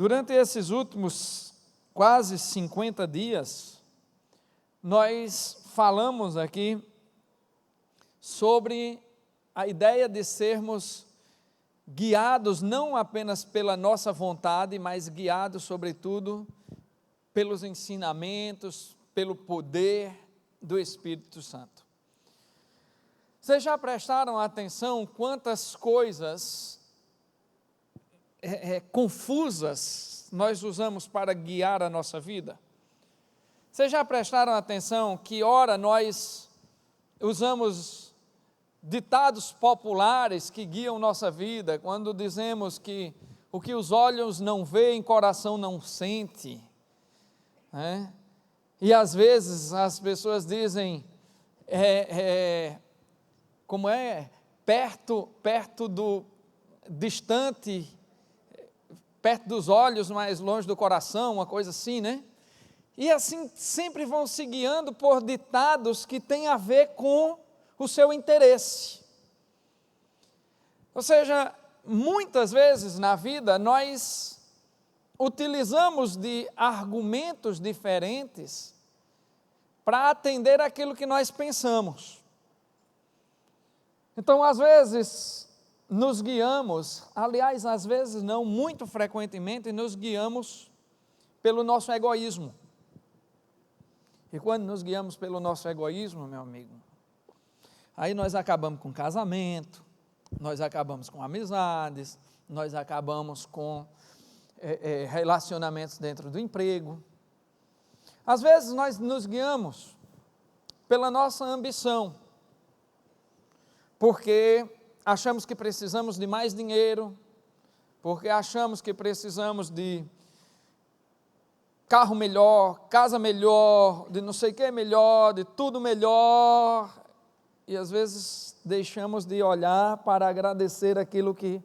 Durante esses últimos quase 50 dias, nós falamos aqui sobre a ideia de sermos guiados não apenas pela nossa vontade, mas guiados, sobretudo, pelos ensinamentos, pelo poder do Espírito Santo. Vocês já prestaram atenção quantas coisas confusas nós usamos para guiar a nossa vida? Vocês já prestaram atenção que ora nós usamos ditados populares que guiam nossa vida, quando dizemos que o que os olhos não veem, coração não sente, né? E às vezes as pessoas dizem, como é, perto do, distante, perto dos olhos, mas longe do coração, uma coisa assim, né? E assim sempre vão se guiando por ditados que têm a ver com o seu interesse. Ou seja, muitas vezes na vida nós utilizamos de argumentos diferentes para atender aquilo que nós pensamos. Então, às vezes, nos guiamos, aliás, às vezes não, muito frequentemente, nos guiamos pelo nosso egoísmo. E quando nos guiamos pelo nosso egoísmo, meu amigo, aí nós acabamos com casamento, nós acabamos com amizades, nós acabamos com relacionamentos dentro do emprego. Às vezes nós nos guiamos pela nossa ambição, porque achamos que precisamos de mais dinheiro, porque achamos que precisamos de carro melhor, casa melhor, de não sei o que melhor, de tudo melhor, e às vezes deixamos de olhar para agradecer aquilo que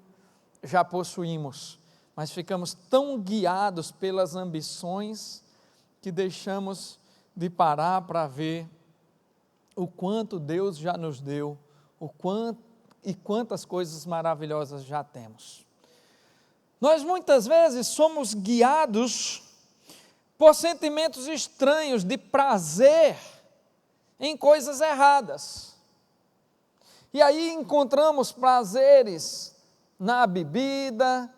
já possuímos, mas ficamos tão guiados pelas ambições que deixamos de parar para ver o quanto Deus já nos deu, o quanto e quantas coisas maravilhosas já temos. Nós muitas vezes somos guiados por sentimentos estranhos de prazer em coisas erradas. E aí encontramos prazeres na bebida,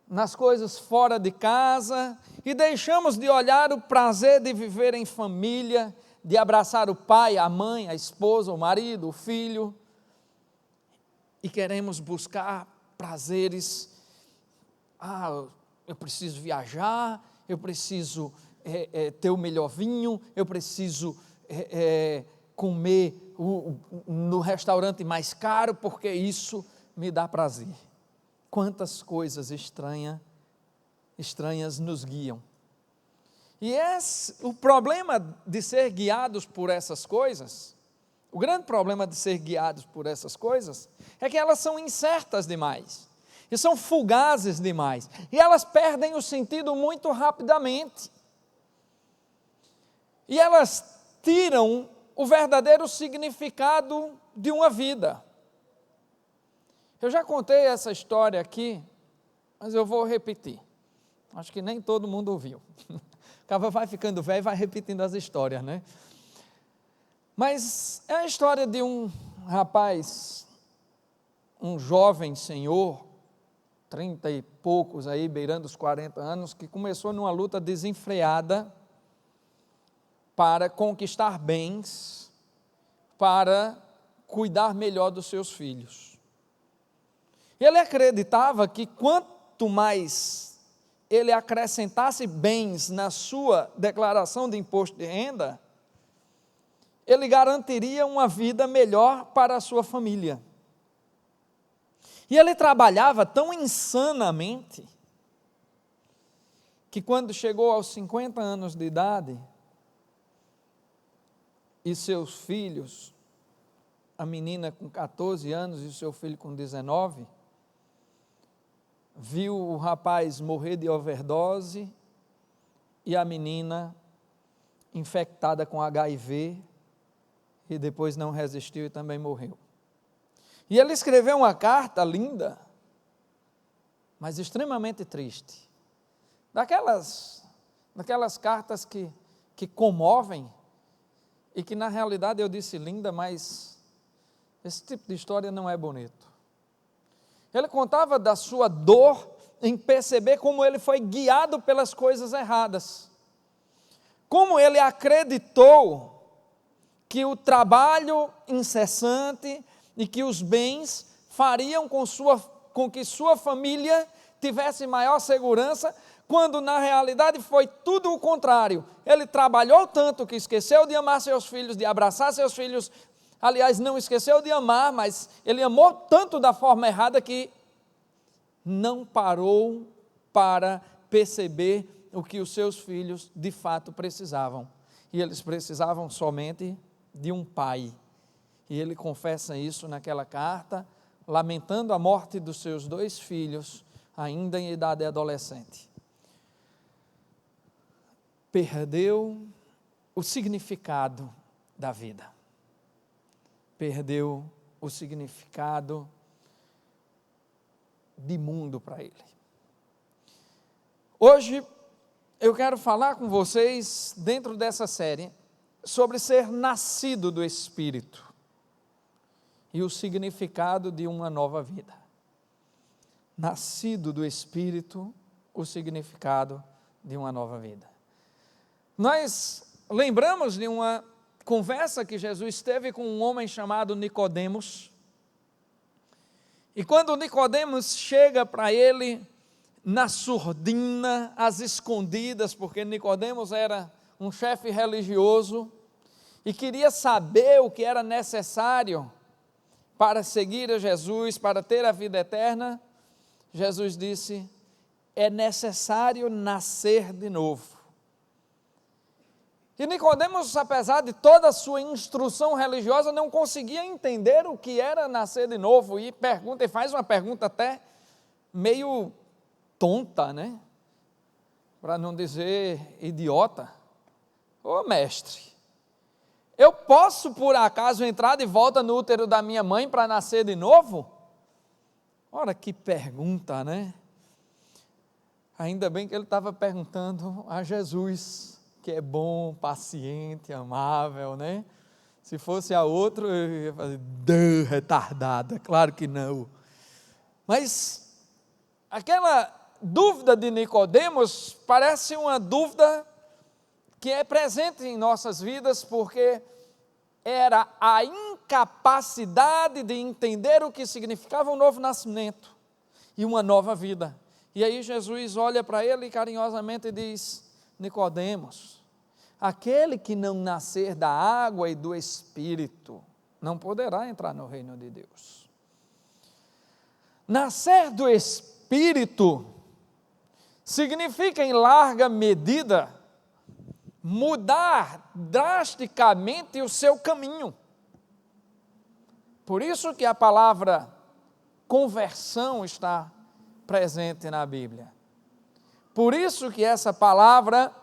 nas coisas fora de casa, e deixamos de olhar o prazer de viver em família, de abraçar o pai, a mãe, a esposa, o marido, o filho, e queremos buscar prazeres. Eu preciso viajar, eu preciso ter o melhor vinho, eu preciso comer no restaurante mais caro, porque isso me dá prazer. Quantas coisas estranhas nos guiam. E o problema de ser guiados por essas coisas, o grande problema de ser guiados por essas coisas, é que elas são incertas demais, e são fugazes demais, e elas perdem o sentido muito rapidamente, e elas tiram o verdadeiro significado de uma vida. Eu já contei essa história aqui, mas eu vou repetir, acho que nem todo mundo ouviu. O cara vai ficando velho e vai repetindo as histórias, né? Mas é a história de um rapaz, um jovem senhor, 30 e poucos aí, beirando os 40 anos, que começou numa luta desenfreada para conquistar bens, para cuidar melhor dos seus filhos. Ele acreditava que quanto mais ele acrescentasse bens na sua declaração de imposto de renda, ele garantiria uma vida melhor para a sua família. E ele trabalhava tão insanamente, que quando chegou aos 50 anos de idade, e seus filhos, a menina com 14 anos e o seu filho com 19, viu o rapaz morrer de overdose e a menina infectada com HIV, e depois não resistiu e também morreu. E ele escreveu uma carta linda, mas extremamente triste, daquelas cartas que comovem, e que na realidade eu disse linda, mas esse tipo de história não é bonito. Ele contava da sua dor em perceber como ele foi guiado pelas coisas erradas, como ele acreditou que o trabalho incessante e que os bens fariam com que sua família tivesse maior segurança, quando na realidade foi tudo o contrário. Ele trabalhou tanto que esqueceu de amar seus filhos, de abraçar seus filhos. Aliás, não esqueceu de amar, mas ele amou tanto da forma errada que não parou para perceber o que os seus filhos de fato precisavam. E eles precisavam somente de um pai. E ele confessa isso naquela carta, lamentando a morte dos seus 2 filhos, ainda em idade adolescente. Perdeu o significado da vida. Perdeu o significado de mundo para ele. Hoje eu quero falar com vocês, dentro dessa série, sobre ser nascido do Espírito e o significado de uma nova vida. Nascido do Espírito, o significado de uma nova vida. Nós lembramos de uma conversa que Jesus teve com um homem chamado Nicodemos. E quando Nicodemos chega para ele na surdina, às escondidas, porque Nicodemos era um chefe religioso e queria saber o que era necessário para seguir a Jesus, para ter a vida eterna, Jesus disse: é necessário nascer de novo. E Nicodemos, apesar de toda a sua instrução religiosa, não conseguia entender o que era nascer de novo, e faz uma pergunta até meio tonta, né? Para não dizer idiota. Ô mestre, eu posso por acaso entrar de volta no útero da minha mãe para nascer de novo? Ora, que pergunta, né? Ainda bem que ele estava perguntando a Jesus, que é bom, paciente, amável, né? Se fosse a outro, eu ia fazer, retardada, claro que não. Mas aquela dúvida de Nicodemos parece uma dúvida que é presente em nossas vidas, porque era a incapacidade de entender o que significava um novo nascimento e uma nova vida. E aí Jesus olha para ele carinhosamente e diz: Nicodemos, aquele que não nascer da água e do Espírito não poderá entrar no reino de Deus. Nascer do Espírito significa, em larga medida, mudar drasticamente o seu caminho. Por isso que a palavra conversão está presente na Bíblia. Por isso que essa palavra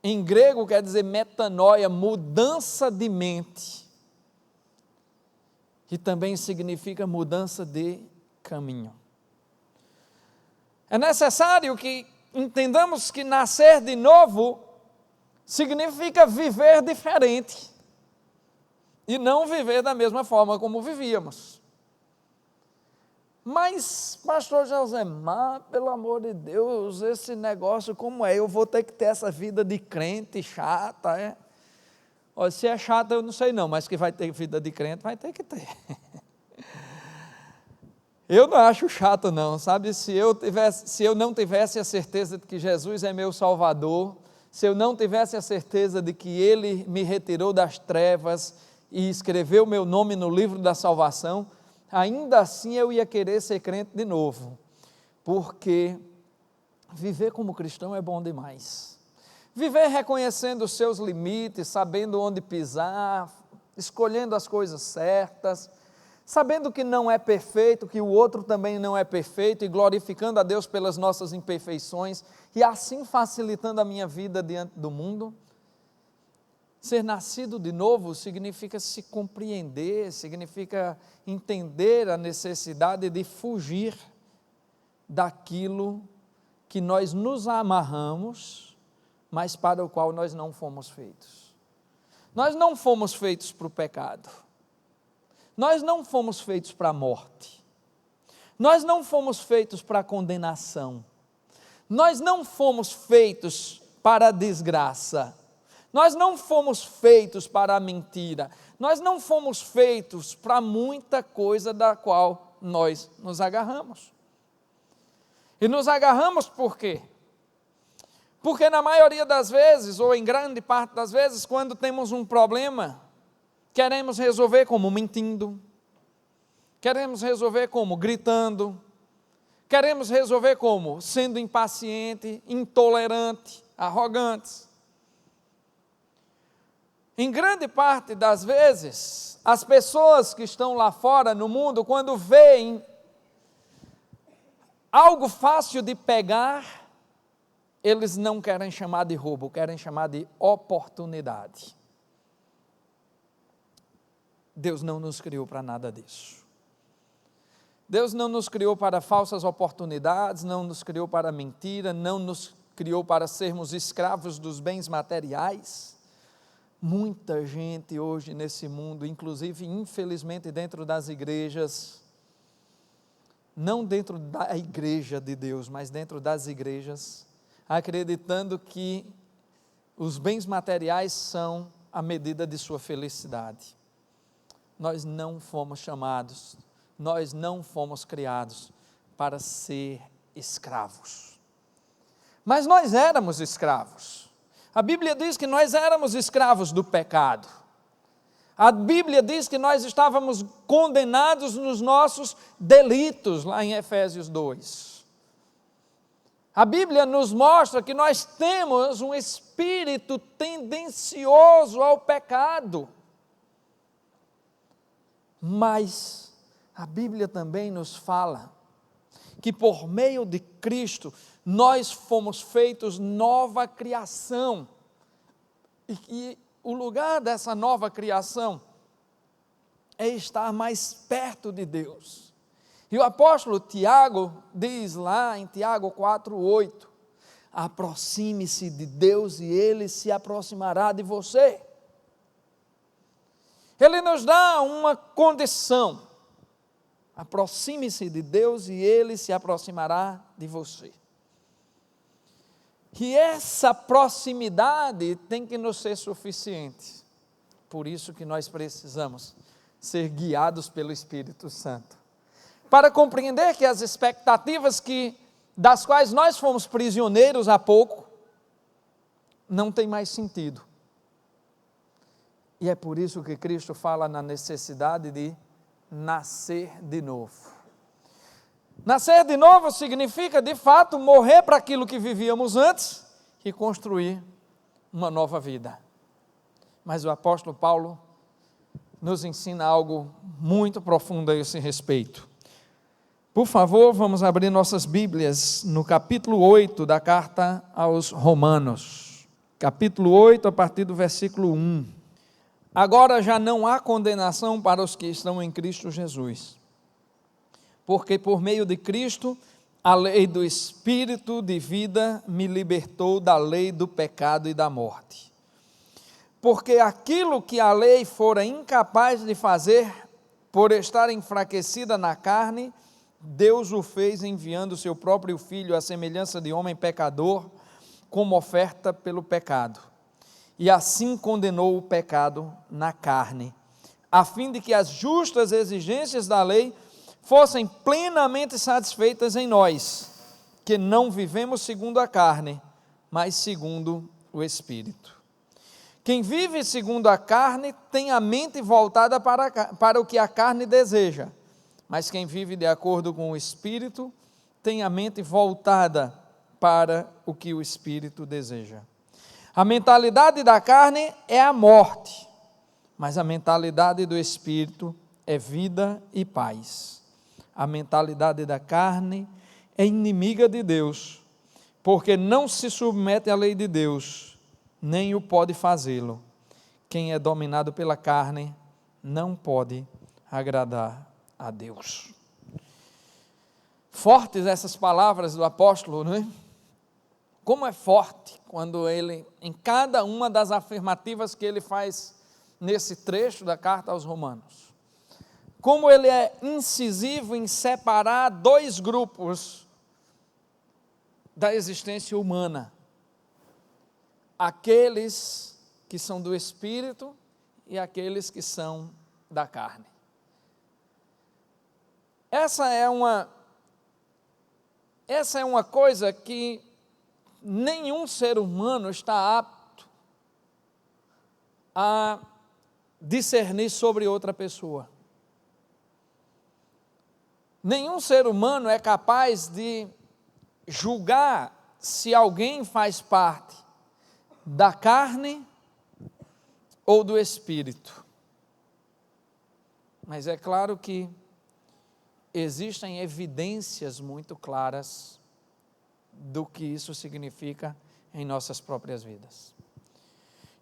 em grego quer dizer metanoia, mudança de mente, que também significa mudança de caminho. É necessário que entendamos que nascer de novo significa viver diferente e não viver da mesma forma como vivíamos. Mas, pastor Josemar, pelo amor de Deus, esse negócio como é? Eu vou ter que ter essa vida de crente chata, é? Olha, se é chata eu não sei não, mas que vai ter vida de crente, vai ter que ter. Eu não acho chato não, sabe? Se eu não tivesse a certeza de que Jesus é meu Salvador, se eu não tivesse a certeza de que Ele me retirou das trevas e escreveu meu nome no livro da salvação, ainda assim eu ia querer ser crente de novo, porque viver como cristão é bom demais. Viver reconhecendo os seus limites, sabendo onde pisar, escolhendo as coisas certas, sabendo que não é perfeito, que o outro também não é perfeito, e glorificando a Deus pelas nossas imperfeições, e assim facilitando a minha vida diante do mundo. Ser nascido de novo significa se compreender, significa entender a necessidade de fugir daquilo que nós nos amarramos, mas para o qual nós não fomos feitos. Nós não fomos feitos para o pecado. Nós não fomos feitos para a morte. Nós não fomos feitos para a condenação. Nós não fomos feitos para a desgraça. Nós não fomos feitos para a mentira. Nós não fomos feitos para muita coisa da qual nós nos agarramos. E nos agarramos por quê? Porque na maioria das vezes, ou em grande parte das vezes, quando temos um problema, queremos resolver como mentindo, queremos resolver como gritando, queremos resolver como sendo impaciente, intolerante, arrogantes. Em grande parte das vezes, as pessoas que estão lá fora no mundo, quando veem algo fácil de pegar, eles não querem chamar de roubo, querem chamar de oportunidade. Deus não nos criou para nada disso. Deus não nos criou para falsas oportunidades, não nos criou para mentira, não nos criou para sermos escravos dos bens materiais. Muita gente hoje nesse mundo, inclusive infelizmente dentro das igrejas, não dentro da igreja de Deus, mas dentro das igrejas, acreditando que os bens materiais são a medida de sua felicidade. Nós não fomos chamados, nós não fomos criados para ser escravos. Mas nós éramos escravos. A Bíblia diz que nós éramos escravos do pecado. A Bíblia diz que nós estávamos condenados nos nossos delitos, lá em Efésios 2. A Bíblia nos mostra que nós temos um espírito tendencioso ao pecado. Mas a Bíblia também nos fala que por meio de Cristo nós fomos feitos nova criação, e que o lugar dessa nova criação é estar mais perto de Deus. E o apóstolo Tiago diz lá em Tiago 4:8, aproxime-se de Deus e Ele se aproximará de você. Ele nos dá uma condição, aproxime-se de Deus e Ele se aproximará de você. Que essa proximidade tem que nos ser suficiente. Por isso que nós precisamos ser guiados pelo Espírito Santo. Para compreender que as expectativas das quais nós fomos prisioneiros há pouco, não tem mais sentido. E é por isso que Cristo fala na necessidade de nascer de novo. Nascer de novo significa, de fato, morrer para aquilo que vivíamos antes e construir uma nova vida. Mas o apóstolo Paulo nos ensina algo muito profundo a esse respeito. Por favor, vamos abrir nossas Bíblias no capítulo 8 da carta aos Romanos. Capítulo 8, a partir do versículo 1. Agora já não há condenação para os que estão em Cristo Jesus. Porque por meio de Cristo, a lei do Espírito de vida me libertou da lei do pecado e da morte. Porque aquilo que a lei fora incapaz de fazer, por estar enfraquecida na carne, Deus o fez enviando seu próprio Filho à semelhança de homem pecador, como oferta pelo pecado. E assim condenou o pecado na carne, a fim de que as justas exigências da lei fossem plenamente satisfeitas em nós, que não vivemos segundo a carne, mas segundo o Espírito. Quem vive segundo a carne tem a mente voltada para o que a carne deseja, mas quem vive de acordo com o Espírito tem a mente voltada para o que o Espírito deseja. A mentalidade da carne é a morte, mas a mentalidade do Espírito é vida e paz. A mentalidade da carne é inimiga de Deus, porque não se submete à lei de Deus, nem o pode fazê-lo. Quem é dominado pela carne não pode agradar a Deus. Fortes essas palavras do apóstolo, não é? como é forte quando ele, em cada uma das afirmativas que ele faz nesse trecho da carta aos Romanos, como ele é incisivo em separar dois grupos da existência humana: aqueles que são do Espírito e aqueles que são da carne. Essa é uma coisa que nenhum ser humano está apto a discernir sobre outra pessoa. Nenhum ser humano é capaz de julgar se alguém faz parte da carne ou do Espírito. Mas é claro que existem evidências muito claras do que isso significa em nossas próprias vidas.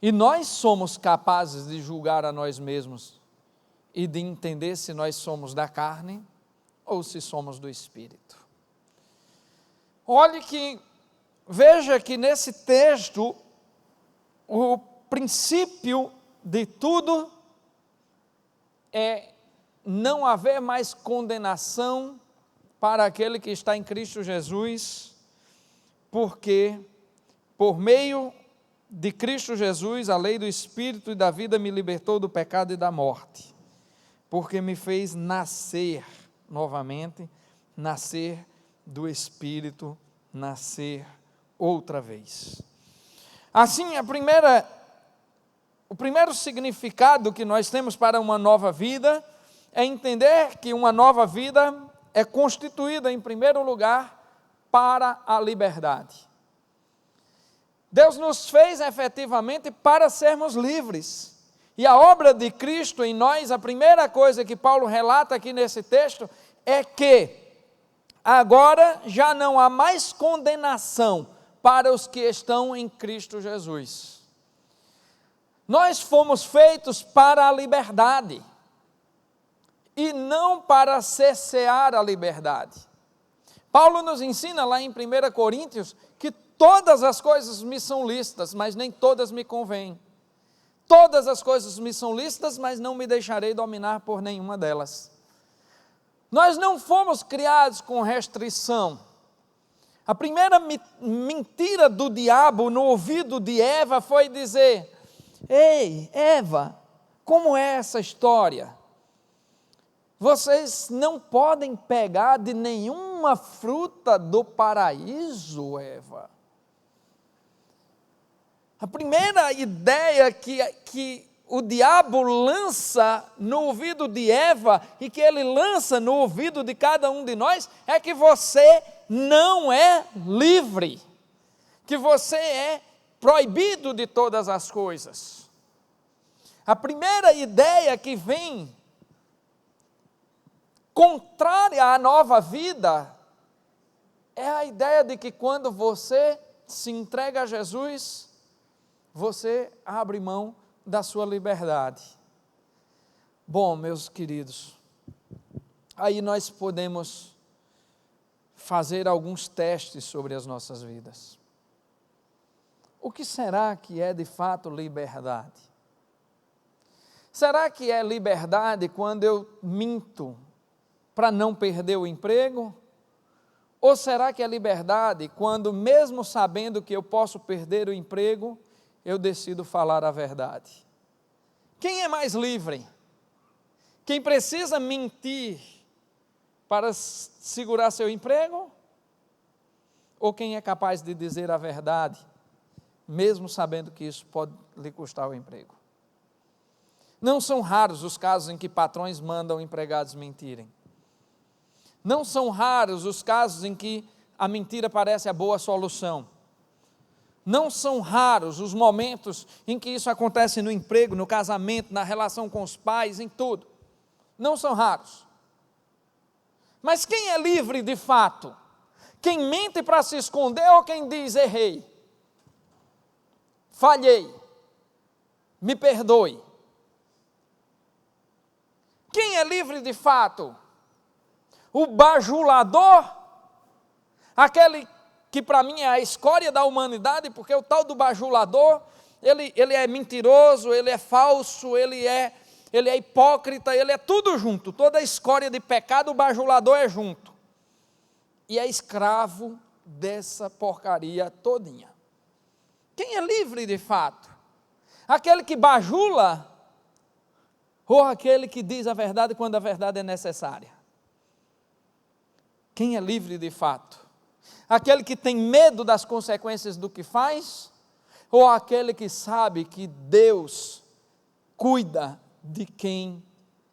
E nós somos capazes de julgar a nós mesmos e de entender se nós somos da carne ou se somos do Espírito. Veja que nesse texto, o princípio de tudo é não haver mais condenação para aquele que está em Cristo Jesus, porque por meio de Cristo Jesus, a lei do Espírito e da vida me libertou do pecado e da morte, porque me fez nascer novamente, nascer do Espírito, nascer outra vez. Assim, o primeiro significado que nós temos para uma nova vida é entender que uma nova vida é constituída, em primeiro lugar, para a liberdade. Deus nos fez efetivamente para sermos livres. E a obra de Cristo em nós, a primeira coisa que Paulo relata aqui nesse texto, é que agora já não há mais condenação para os que estão em Cristo Jesus. Nós fomos feitos para a liberdade e não para cercear a liberdade. Paulo nos ensina lá em 1 Coríntios que todas as coisas me são lícitas, mas nem todas me convêm. Todas as coisas me são lícitas, mas não me deixarei dominar por nenhuma delas. Nós não fomos criados com restrição. A primeira mentira do diabo no ouvido de Eva foi dizer: ei, Eva, como é essa história? Vocês não podem pegar de nenhuma fruta do paraíso, Eva. A primeira ideia que o diabo lança no ouvido de Eva e que ele lança no ouvido de cada um de nós é que você não é livre, que você é proibido de todas as coisas. A primeira ideia que vem contrária à nova vida é a ideia de que quando você se entrega a Jesus, você abre mão da sua liberdade. Bom, meus queridos, aí nós podemos fazer alguns testes sobre as nossas vidas. O que será que é de fato liberdade? Será que é liberdade quando eu minto para não perder o emprego? Ou será que é liberdade quando, mesmo sabendo que eu posso perder o emprego, eu decido falar a verdade? Quem é mais livre? Quem precisa mentir para segurar seu emprego? Ou quem é capaz de dizer a verdade, mesmo sabendo que isso pode lhe custar o emprego? Não são raros os casos em que patrões mandam empregados mentirem. Não são raros os casos em que a mentira parece a boa solução. Não são raros os momentos em que isso acontece no emprego, no casamento, na relação com os pais, em tudo. Não são raros. Mas quem é livre de fato? Quem mente para se esconder ou quem diz: errei, falhei, me perdoe? Quem é livre de fato? O bajulador? Aquele que para mim é a escória da humanidade, porque o tal do bajulador, ele é mentiroso, ele é falso, ele é hipócrita, ele é tudo junto, toda a escória de pecado, o bajulador é junto, e é escravo dessa porcaria todinha. Quem é livre de fato? Aquele que bajula, ou aquele que diz a verdade quando a verdade é necessária? Quem é livre de fato? Aquele que tem medo das consequências do que faz, ou aquele que sabe que Deus cuida de quem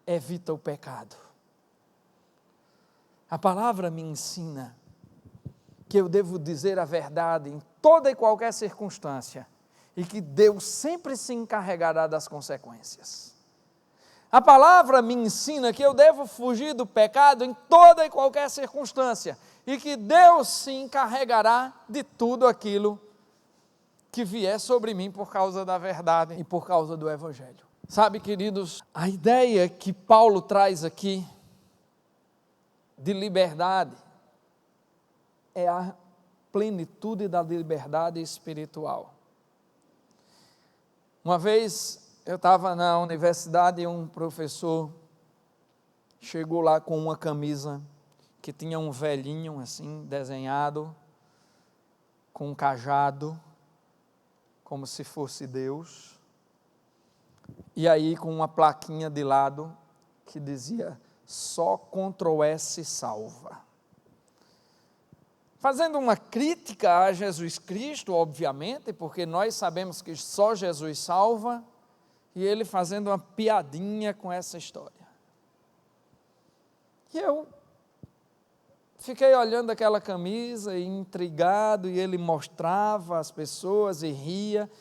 evita o pecado? A palavra me ensina que eu devo dizer a verdade em toda e qualquer circunstância, e que Deus sempre se encarregará das consequências. A palavra me ensina que eu devo fugir do pecado em toda e qualquer circunstância, e que Deus se encarregará de tudo aquilo que vier sobre mim por causa da verdade e por causa do Evangelho. Sabe, queridos, a ideia que Paulo traz aqui de liberdade é a plenitude da liberdade espiritual. Uma vez eu estava na universidade e um professor chegou lá com uma camisa que tinha um velhinho assim, desenhado, com um cajado, como se fosse Deus, e aí com uma plaquinha de lado que dizia: só Ctrl+S salva. Fazendo uma crítica a Jesus Cristo, obviamente, porque nós sabemos que só Jesus salva, e ele fazendo uma piadinha com essa história. E eu fiquei olhando aquela camisa e intrigado, e ele mostrava às pessoas e ria,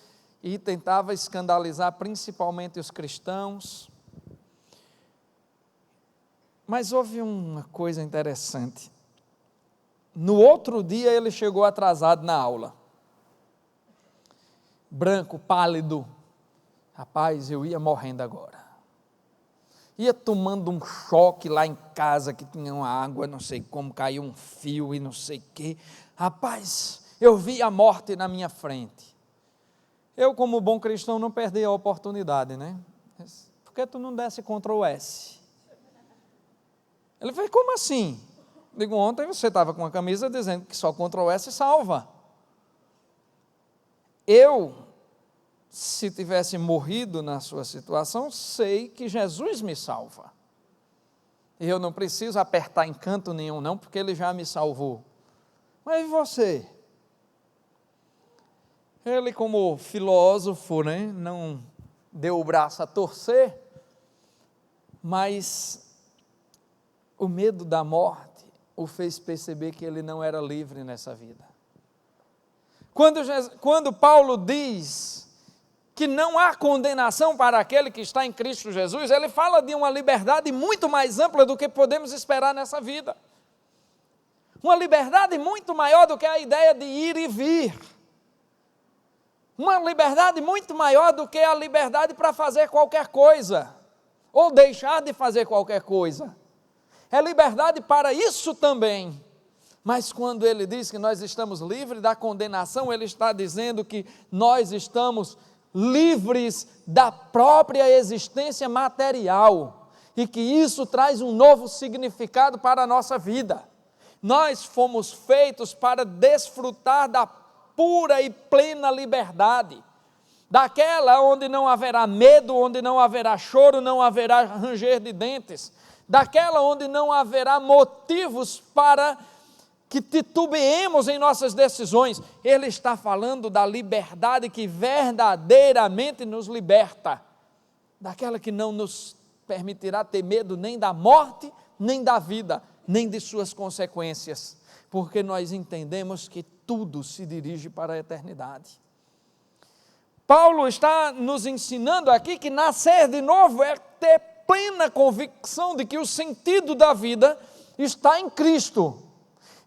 e tentava escandalizar principalmente os cristãos. Mas houve uma coisa interessante. No outro dia ele chegou atrasado na aula. Branco, pálido. Rapaz, eu ia morrendo agora. Ia tomando um choque lá em casa, que tinha uma água, não sei como, caiu um fio e não sei o quê. Rapaz, eu vi a morte na minha frente. Eu, como bom cristão, não perdi a oportunidade, né? Por que tu não desse Ctrl+S? Ele falou: como assim? Digo: ontem você estava com uma camisa dizendo que só Ctrl+S salva. Eu, se tivesse morrido na sua situação, sei que Jesus me salva. E eu não preciso apertar em canto nenhum não, porque Ele já me salvou. Mas e você? Ele, como filósofo, né, não deu o braço a torcer, mas o medo da morte o fez perceber que ele não era livre nessa vida. Quando Paulo diz que não há condenação para aquele que está em Cristo Jesus, ele fala de uma liberdade muito mais ampla do que podemos esperar nessa vida. Uma liberdade muito maior do que a ideia de ir e vir. Uma liberdade muito maior do que a liberdade para fazer qualquer coisa, ou deixar de fazer qualquer coisa. É liberdade para isso também. Mas quando ele diz que nós estamos livres da condenação, ele está dizendo que nós estamos livres da própria existência material, e que isso traz um novo significado para a nossa vida. Nós fomos feitos para desfrutar da pura e plena liberdade, daquela onde não haverá medo, onde não haverá choro, não haverá ranger de dentes, daquela onde não haverá motivos para que titubeemos em nossas decisões. Ele está falando da liberdade que verdadeiramente nos liberta, daquela que não nos permitirá ter medo nem da morte, nem da vida, nem de suas consequências, porque nós entendemos que tudo se dirige para a eternidade. Paulo está nos ensinando aqui que nascer de novo é ter plena convicção de que o sentido da vida está em Cristo,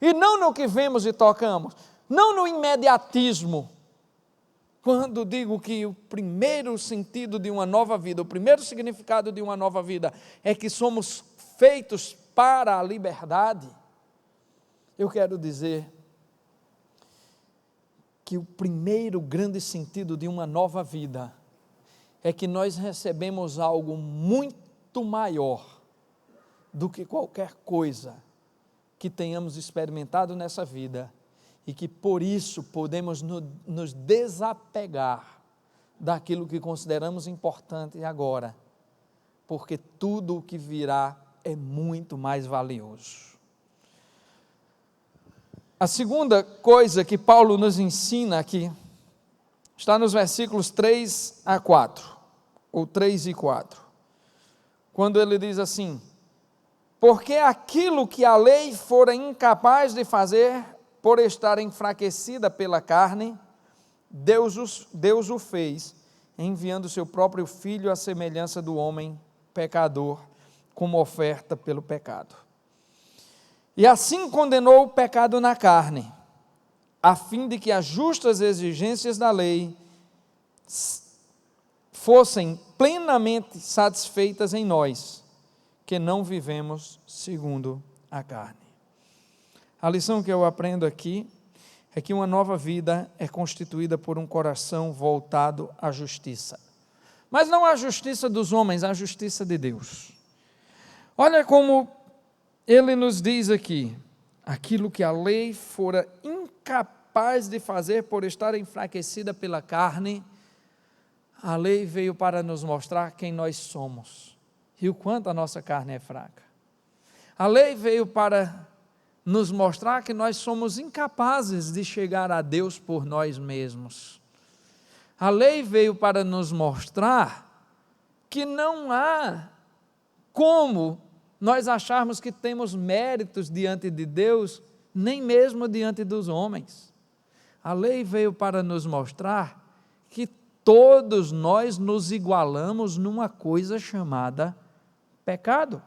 e não no que vemos e tocamos, não no imediatismo. Quando digo que o primeiro sentido de uma nova vida, o primeiro significado de uma nova vida é que somos feitos para a liberdade, eu quero dizer que o primeiro grande sentido de uma nova vida é que nós recebemos algo muito maior do que qualquer coisa que tenhamos experimentado nessa vida, e que por isso podemos nos desapegar daquilo que consideramos importante agora, porque tudo o que virá é muito mais valioso. A segunda coisa que Paulo nos ensina aqui, está nos versículos 3 a 4, ou 3 e 4, quando ele diz assim: porque aquilo que a lei fora incapaz de fazer, por estar enfraquecida pela carne, Deus o fez, enviando seu próprio Filho à semelhança do homem pecador, como oferta pelo pecado. E assim condenou o pecado na carne, a fim de que as justas exigências da lei fossem plenamente satisfeitas em nós, que não vivemos segundo a carne. A lição que eu aprendo aqui é que uma nova vida é constituída por um coração voltado à justiça. Mas não à justiça dos homens, à justiça de Deus. Olha como ele nos diz aqui: aquilo que a lei fora incapaz de fazer por estar enfraquecida pela carne, a lei veio para nos mostrar quem nós somos e o quanto a nossa carne é fraca. A lei veio para nos mostrar que nós somos incapazes de chegar a Deus por nós mesmos. A lei veio para nos mostrar que não há como nós acharmos que temos méritos diante de Deus, nem mesmo diante dos homens. A lei veio para nos mostrar que todos nós nos igualamos numa coisa chamada pecado.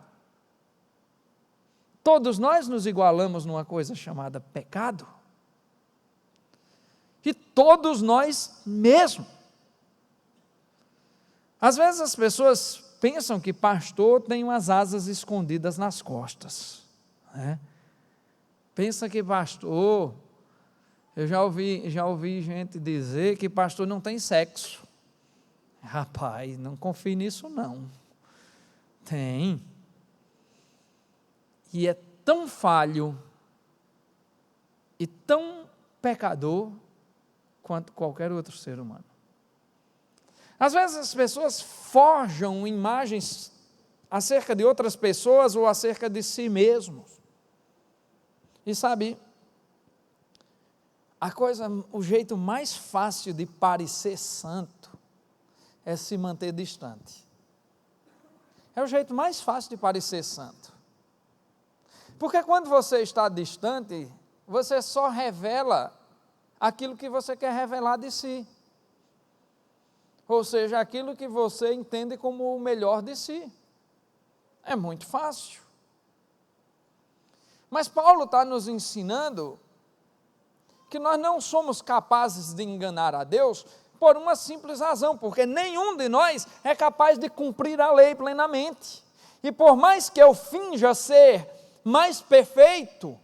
Todos nós nos igualamos numa coisa chamada pecado. E todos nós mesmo. Às vezes as pessoas pensam que pastor tem umas asas escondidas nas costas, né? Pensa que pastor, eu já ouvi gente dizer que pastor não tem sexo. Rapaz, não confie nisso não. Tem. E é tão falho e tão pecador quanto qualquer outro ser humano. Às vezes as pessoas forjam imagens acerca de outras pessoas ou acerca de si mesmos. E sabe, o jeito mais fácil de parecer santo é se manter distante. É o jeito mais fácil de parecer santo. Porque quando você está distante, você só revela aquilo que você quer revelar de si. Ou seja, aquilo que você entende como o melhor de si. É muito fácil. Mas Paulo está nos ensinando que nós não somos capazes de enganar a Deus por uma simples razão, porque nenhum de nós é capaz de cumprir a lei plenamente. E por mais que eu finja ser mais perfeito,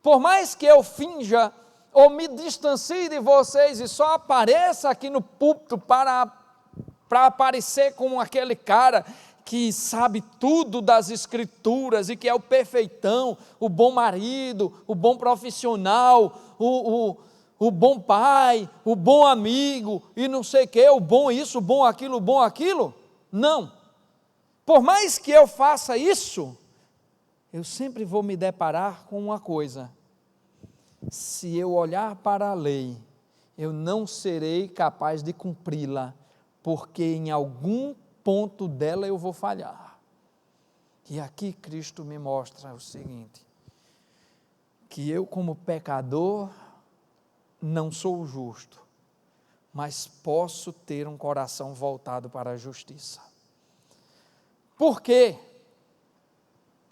por mais que eu finja ou me distancie de vocês e só apareça aqui no púlpito para aparecer como aquele cara que sabe tudo das escrituras e que é o perfeitão, o bom marido, o bom profissional, o bom pai, o bom amigo e não sei o que, o bom isso, o bom aquilo, não. Por mais que eu faça isso, eu sempre vou me deparar com uma coisa: se eu olhar para a lei, eu não serei capaz de cumpri-la, porque em algum ponto dela eu vou falhar. E aqui Cristo me mostra o seguinte: que eu, como pecador, não sou justo, mas posso ter um coração voltado para a justiça. Por quê?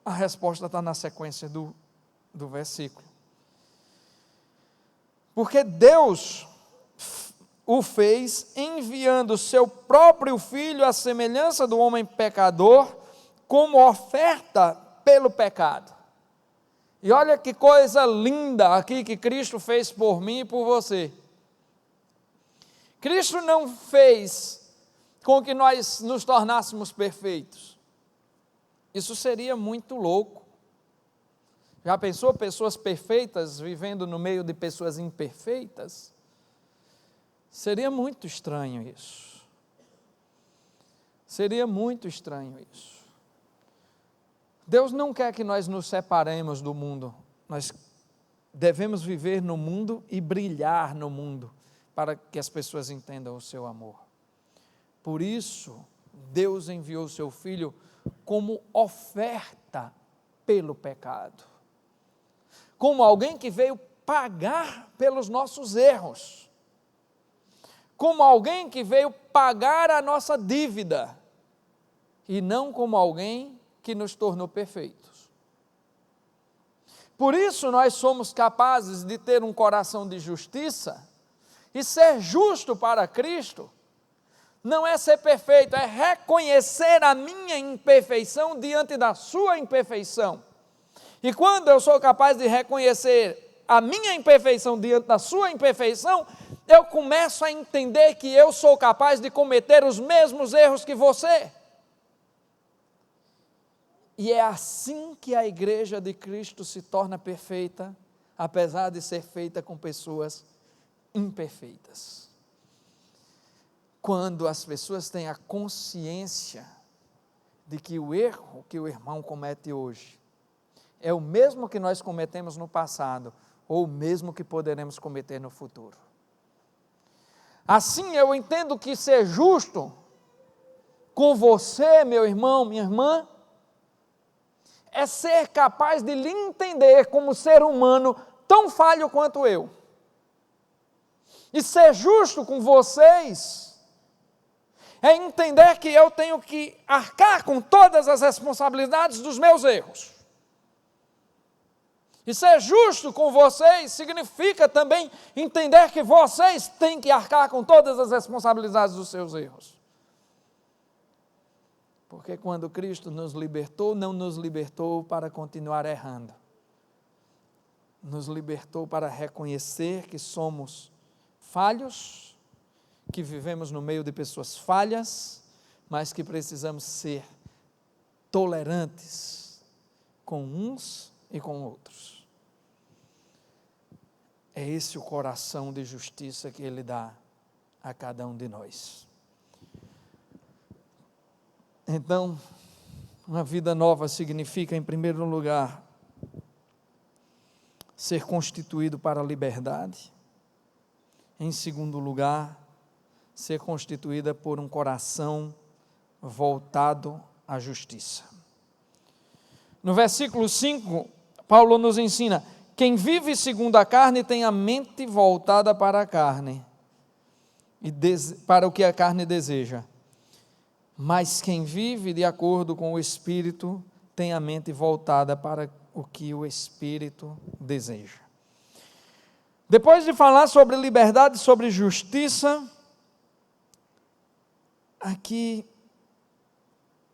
A resposta está na sequência do versículo. Porque Deus o fez enviando seu próprio Filho à semelhança do homem pecador, como oferta pelo pecado. E olha que coisa linda aqui que Cristo fez por mim e por você. Cristo não fez com que nós nos tornássemos perfeitos. Isso seria muito louco. Já pensou pessoas perfeitas vivendo no meio de pessoas imperfeitas? Seria muito estranho isso. Seria muito estranho isso. Deus não quer que nós nos separemos do mundo. Nós devemos viver no mundo e brilhar no mundo, para que as pessoas entendam o seu amor. Por isso, Deus enviou o seu Filho como oferta pelo pecado. Como alguém que veio pagar pelos nossos erros. Como alguém que veio pagar a nossa dívida. E não como alguém que nos tornou perfeitos. Por isso nós somos capazes de ter um coração de justiça, e ser justo para Cristo, não é ser perfeito, é reconhecer a minha imperfeição diante da sua imperfeição. E quando eu sou capaz de reconhecer a minha imperfeição diante da sua imperfeição, eu começo a entender que eu sou capaz de cometer os mesmos erros que você. E é assim que a igreja de Cristo se torna perfeita, apesar de ser feita com pessoas imperfeitas. Quando as pessoas têm a consciência de que o erro que o irmão comete hoje é o mesmo que nós cometemos no passado, ou o mesmo que poderemos cometer no futuro. Assim eu entendo que ser justo com você, meu irmão, minha irmã, é ser capaz de lhe entender como ser humano tão falho quanto eu. E ser justo com vocês é entender que eu tenho que arcar com todas as responsabilidades dos meus erros. E ser justo com vocês significa também entender que vocês têm que arcar com todas as responsabilidades dos seus erros. Porque quando Cristo nos libertou, não nos libertou para continuar errando. Nos libertou para reconhecer que somos falhos, que vivemos no meio de pessoas falhas, mas que precisamos ser tolerantes com uns e com outros. É esse o coração de justiça que Ele dá a cada um de nós. Então, uma vida nova significa, em primeiro lugar, ser constituído para a liberdade. Em segundo lugar, ser constituída por um coração voltado à justiça. No versículo 5, Paulo nos ensina: quem vive segundo a carne tem a mente voltada para a carne, e para o que a carne deseja. Mas quem vive de acordo com o Espírito tem a mente voltada para o que o Espírito deseja. Depois de falar sobre liberdade e sobre justiça, aqui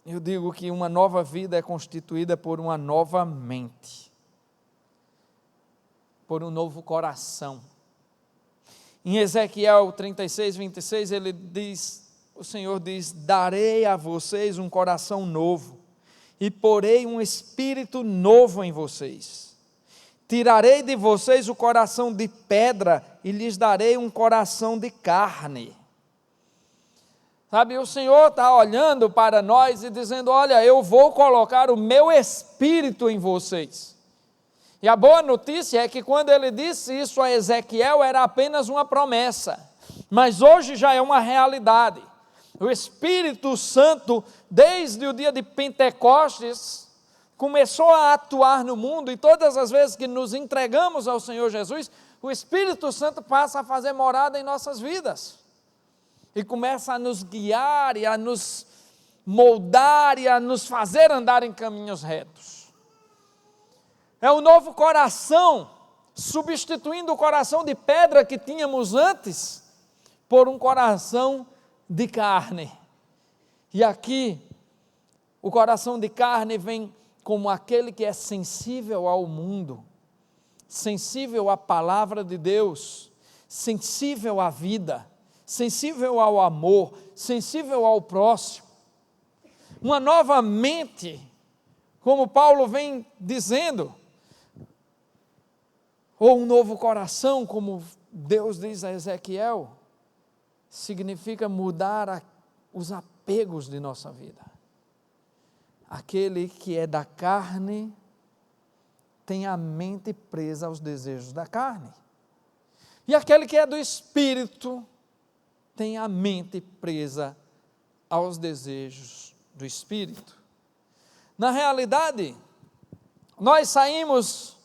eu digo que uma nova vida é constituída por uma nova mente, por um novo coração. Em Ezequiel 36, 26, o Senhor diz: darei a vocês um coração novo, e porei um espírito novo em vocês. Tirarei de vocês o coração de pedra, e lhes darei um coração de carne. Sabe, o Senhor está olhando para nós e dizendo: olha, eu vou colocar o meu espírito em vocês. E a boa notícia é que quando ele disse isso a Ezequiel, era apenas uma promessa, mas hoje já é uma realidade. O Espírito Santo, desde o dia de Pentecostes, começou a atuar no mundo, e todas as vezes que nos entregamos ao Senhor Jesus, o Espírito Santo passa a fazer morada em nossas vidas, e começa a nos guiar, e a nos moldar, e a nos fazer andar em caminhos retos. É o novo coração, substituindo o coração de pedra que tínhamos antes, por um coração de carne. E aqui, o coração de carne vem como aquele que é sensível ao mundo, sensível à palavra de Deus, sensível à vida, sensível ao amor, sensível ao próximo. Uma nova mente, como Paulo vem dizendo, ou um novo coração, como Deus diz a Ezequiel, significa mudar os apegos de nossa vida. Aquele que é da carne tem a mente presa aos desejos da carne. E aquele que é do Espírito tem a mente presa aos desejos do Espírito. Na realidade, nós saímos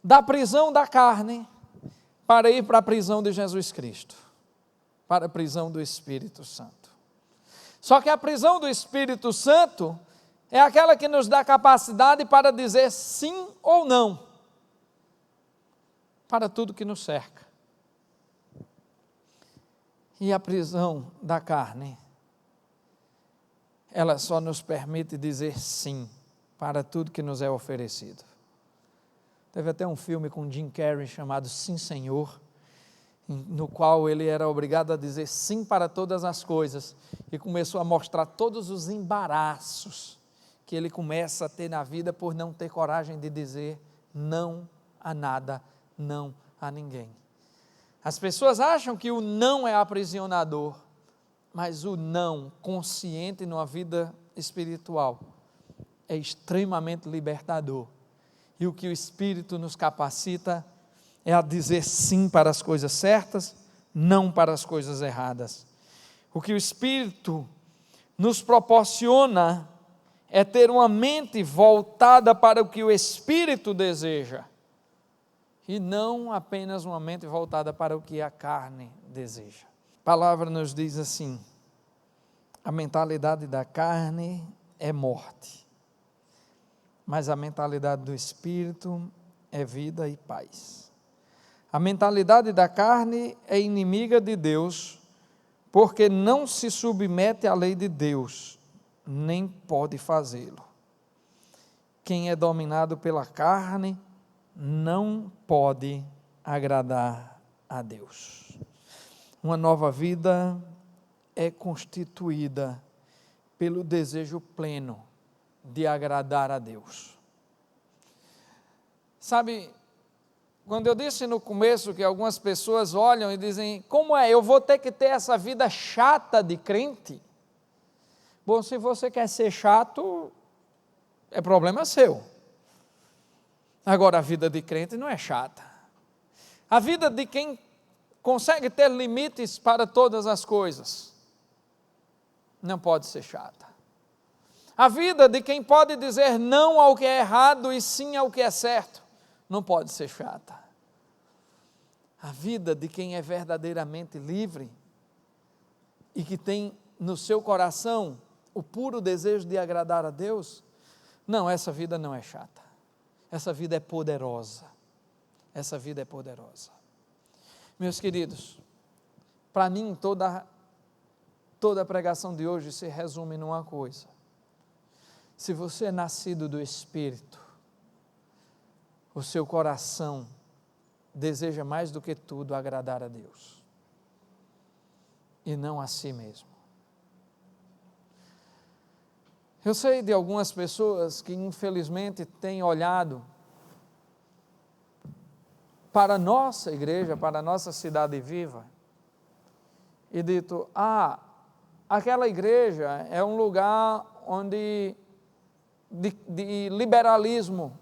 da prisão da carne para ir para a prisão de Jesus Cristo, para a prisão do Espírito Santo. Só que a prisão do Espírito Santo é aquela que nos dá capacidade para dizer sim ou não para tudo que nos cerca. E a prisão da carne, ela só nos permite dizer sim para tudo que nos é oferecido. Teve até um filme com Jim Carrey chamado Sim, Senhor, no qual ele era obrigado a dizer sim para todas as coisas e começou a mostrar todos os embaraços que ele começa a ter na vida por não ter coragem de dizer não a nada, não a ninguém. As pessoas acham que o não é aprisionador, mas o não consciente numa vida espiritual é extremamente libertador. E o que o Espírito nos capacita é a dizer sim para as coisas certas, não para as coisas erradas. O que o Espírito nos proporciona é ter uma mente voltada para o que o Espírito deseja, e não apenas uma mente voltada para o que a carne deseja. A palavra nos diz assim: a mentalidade da carne é morte, mas a mentalidade do Espírito é vida e paz. A mentalidade da carne é inimiga de Deus, porque não se submete à lei de Deus, nem pode fazê-lo. Quem é dominado pela carne não pode agradar a Deus. Uma nova vida é constituída pelo desejo pleno de agradar a Deus. Sabe, quando eu disse no começo que algumas pessoas olham e dizem, como é, eu vou ter que ter essa vida chata de crente? Bom, se você quer ser chato, é problema seu. Agora, a vida de crente não é chata. A vida de quem consegue ter limites para todas as coisas não pode ser chata. A vida de quem pode dizer não ao que é errado e sim ao que é certo não pode ser chata. A vida de quem é verdadeiramente livre e que tem no seu coração o puro desejo de agradar a Deus, não, essa vida não é chata. Essa vida é poderosa. Essa vida é poderosa. Meus queridos, para mim toda a pregação de hoje se resume numa coisa: se você é nascido do Espírito, o seu coração deseja mais do que tudo agradar a Deus e não a si mesmo. Eu sei de algumas pessoas que infelizmente têm olhado para a nossa igreja, para a nossa cidade viva e dito, aquela igreja é um lugar onde de liberalismo.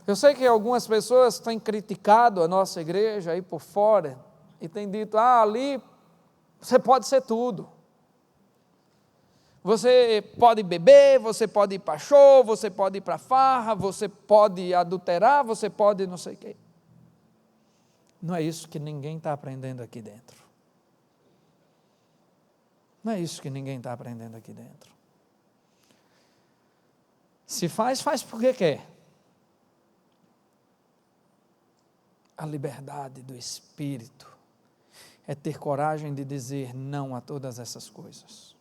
Eu sei que algumas pessoas têm criticado a nossa igreja aí por fora e têm dito, ali você pode ser tudo. Você pode beber, você pode ir para show, você pode ir para farra, você pode adulterar, você pode não sei o quê. Não é isso que ninguém está aprendendo aqui dentro. Não é isso que ninguém está aprendendo aqui dentro. Se faz porque quer. A liberdade do Espírito é ter coragem de dizer não a todas essas coisas.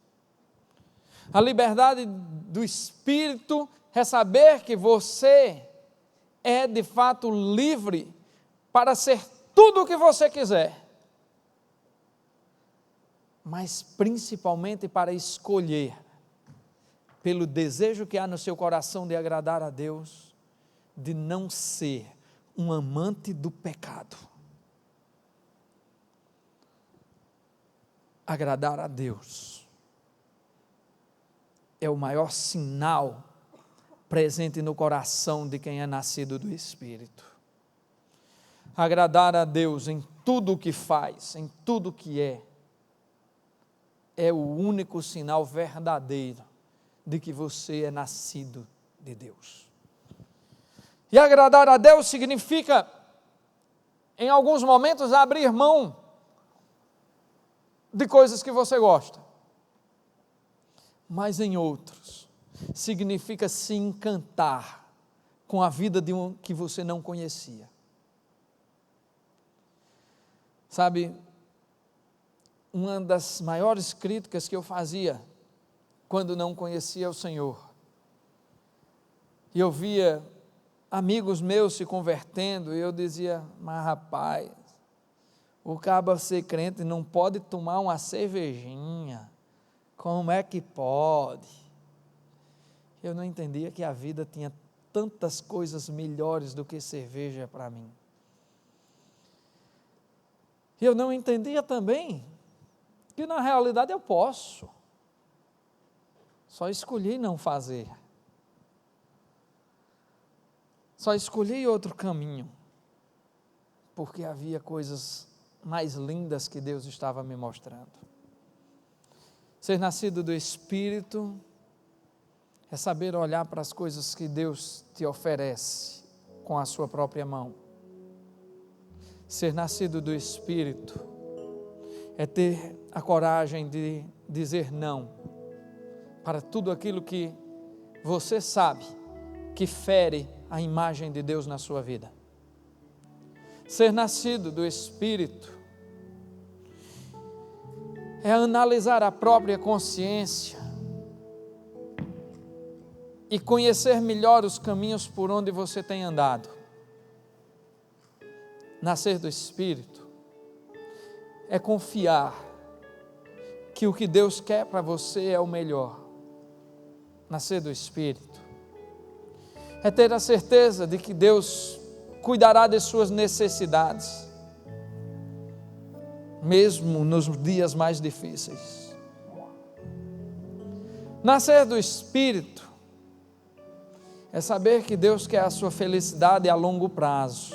A liberdade do Espírito é saber que você é de fato livre para ser tudo o que você quiser, mas principalmente para escolher, pelo desejo que há no seu coração de agradar a Deus, de não ser um amante do pecado. Agradar a Deus é o maior sinal presente no coração de quem é nascido do Espírito. Agradar a Deus em tudo o que faz, em tudo o que é o único sinal verdadeiro de que você é nascido de Deus. E agradar a Deus significa, em alguns momentos, abrir mão de coisas que você gosta, mas em outros, significa se encantar com a vida de um que você não conhecia. Sabe, uma das maiores críticas que eu fazia quando não conhecia o Senhor, e eu via amigos meus se convertendo, e eu dizia, mas rapaz, o caba ser crente não pode tomar uma cervejinha, como é que pode? Eu não entendia que a vida tinha tantas coisas melhores do que cerveja para mim. E eu não entendia também que na realidade eu posso, só escolhi não fazer, só escolhi outro caminho, porque havia coisas mais lindas que Deus estava me mostrando. Ser nascido do Espírito é saber olhar para as coisas que Deus te oferece com a sua própria mão. Ser nascido do Espírito é ter a coragem de dizer não para tudo aquilo que você sabe que fere a imagem de Deus na sua vida. Ser nascido do Espírito é analisar a própria consciência e conhecer melhor os caminhos por onde você tem andado. Nascer do Espírito é confiar que o que Deus quer para você é o melhor. Nascer do Espírito é ter a certeza de que Deus cuidará de suas necessidades, mesmo nos dias mais difíceis. Nascer do Espírito é saber que Deus quer a sua felicidade a longo prazo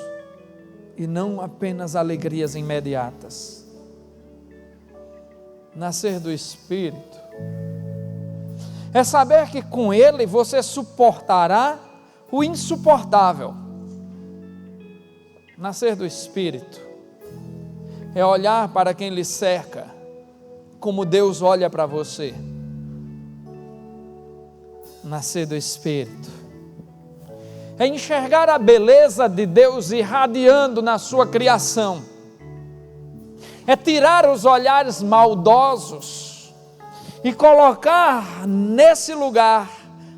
e não apenas alegrias imediatas. Nascer do Espírito é saber que com Ele você suportará o insuportável. Nascer do Espírito é olhar para quem lhe cerca como Deus olha para você. Nascer do Espírito é enxergar a beleza de Deus irradiando na sua criação, é tirar os olhares maldosos e colocar nesse lugar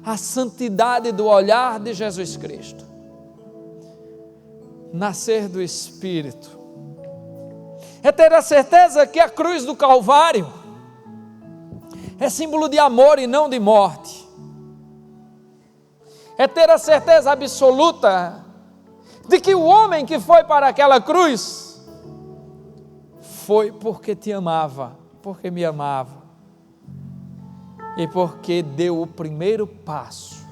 a santidade do olhar de Jesus Cristo. Nascer do Espírito é ter a certeza que a cruz do Calvário é símbolo de amor e não de morte. É ter a certeza absoluta de que o homem que foi para aquela cruz foi porque te amava, porque me amava e porque deu o primeiro passo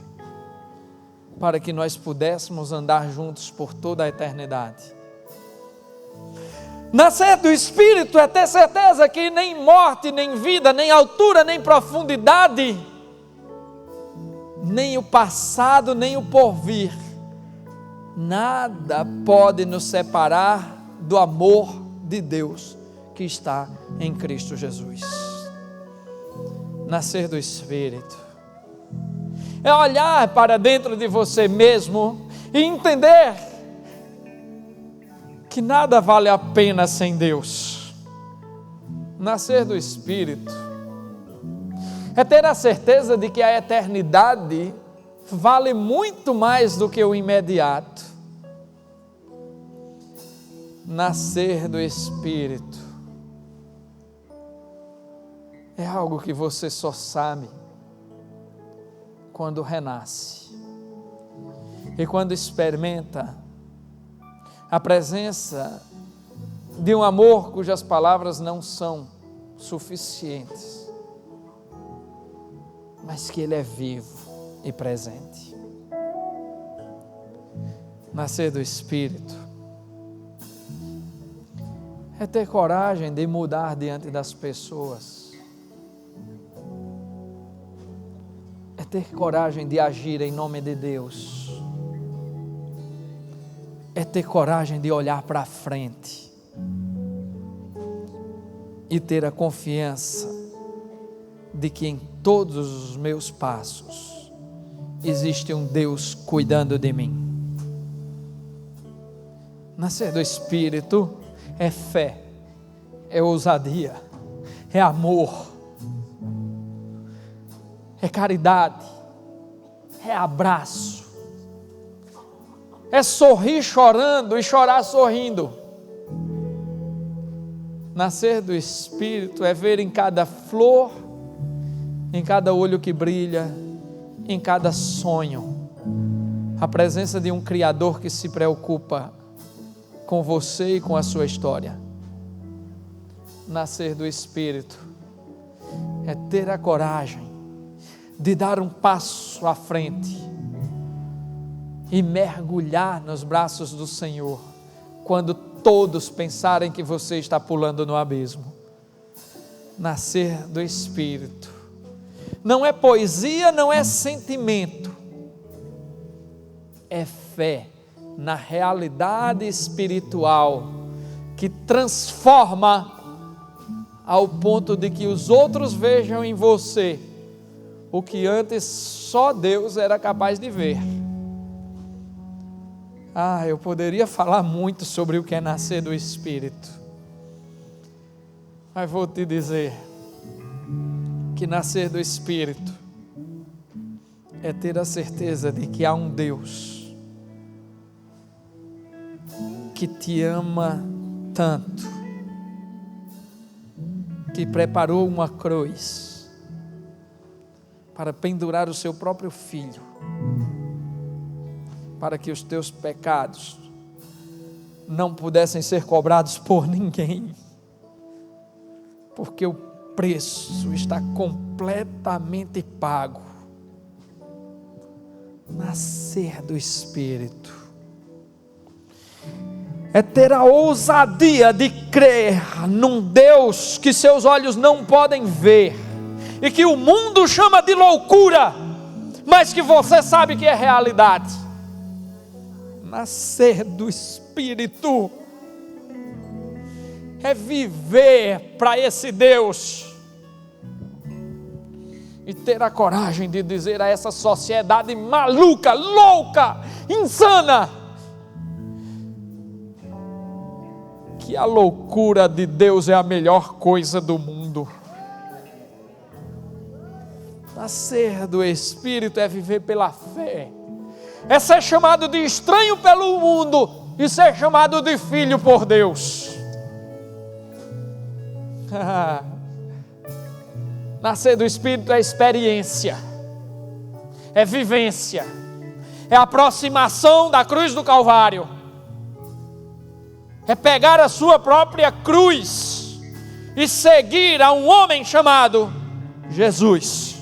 para que nós pudéssemos andar juntos por toda a eternidade. Nascer do Espírito é ter certeza que nem morte, nem vida, nem altura, nem profundidade, nem o passado, nem o porvir, nada pode nos separar do amor de Deus que está em Cristo Jesus. Nascer do Espírito é olhar para dentro de você mesmo e entender que nada vale a pena sem Deus. Nascer do Espírito é ter a certeza de que a eternidade vale muito mais do que o imediato. Nascer do Espírito é algo que você só sabe quando renasce e quando experimenta a presença de um amor cujas palavras não são suficientes, mas que Ele é vivo e presente. Nascer do Espírito é ter coragem de mudar diante das pessoas, é ter coragem de agir em nome de Deus, é ter coragem de olhar para frente e ter a confiança de que em todos os meus passos existe um Deus cuidando de mim. Nascer do Espírito é fé, é ousadia, é amor, é caridade, é abraço, é sorrir chorando e chorar sorrindo. Nascer do Espírito é ver em cada flor, em cada olho que brilha, em cada sonho, a presença de um Criador que se preocupa com você e com a sua história. Nascer do Espírito é ter a coragem de dar um passo à frente e mergulhar nos braços do Senhor quando todos pensarem que você está pulando no abismo. Nascer do Espírito não é poesia, não é sentimento, é fé na realidade espiritual que transforma ao ponto de que os outros vejam em você o que antes só Deus era capaz de ver. Eu poderia falar muito sobre o que é nascer do Espírito, mas vou te dizer que nascer do Espírito é ter a certeza de que há um Deus que te ama tanto, que preparou uma cruz para pendurar o seu próprio filho, para que os teus pecados não pudessem ser cobrados por ninguém, porque o preço está completamente pago. Nascer do Espírito é ter a ousadia de crer num Deus que seus olhos não podem ver e que o mundo chama de loucura, mas que você sabe que é realidade. Nascer do Espírito é viver para esse Deus e ter a coragem de dizer a essa sociedade maluca, louca, insana, que a loucura de Deus é a melhor coisa do mundo. Nascer do Espírito é viver pela fé, é ser chamado de estranho pelo mundo e ser chamado de filho por Deus. Nascer do Espírito é experiência, é vivência, é aproximação da cruz do Calvário, é pegar a sua própria cruz e seguir a um homem chamado Jesus.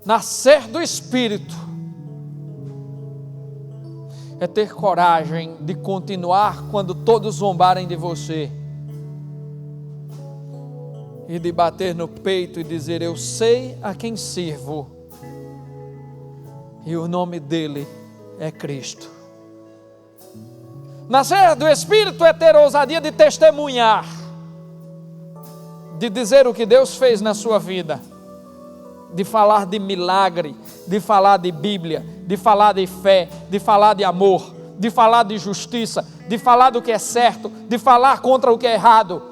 Nascer do Espírito é ter coragem de continuar quando todos zombarem de você e de bater no peito e dizer: eu sei a quem sirvo e o nome dele é Cristo. Nascer do Espírito é ter ousadia de testemunhar, de dizer o que Deus fez na sua vida, de falar de milagre, de falar de Bíblia, de falar de fé, de falar de amor, de falar de justiça, de falar do que é certo, de falar contra o que é errado.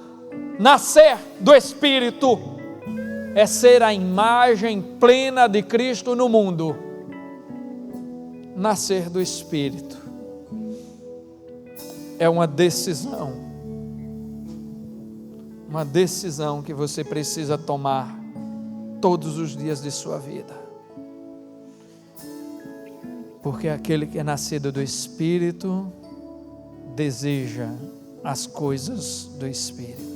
Nascer do Espírito é ser a imagem plena de Cristo no mundo. Nascer do Espírito é uma decisão uma decisão que você precisa tomar todos os dias de sua vida. Porque aquele que é nascido do Espírito deseja as coisas do Espírito.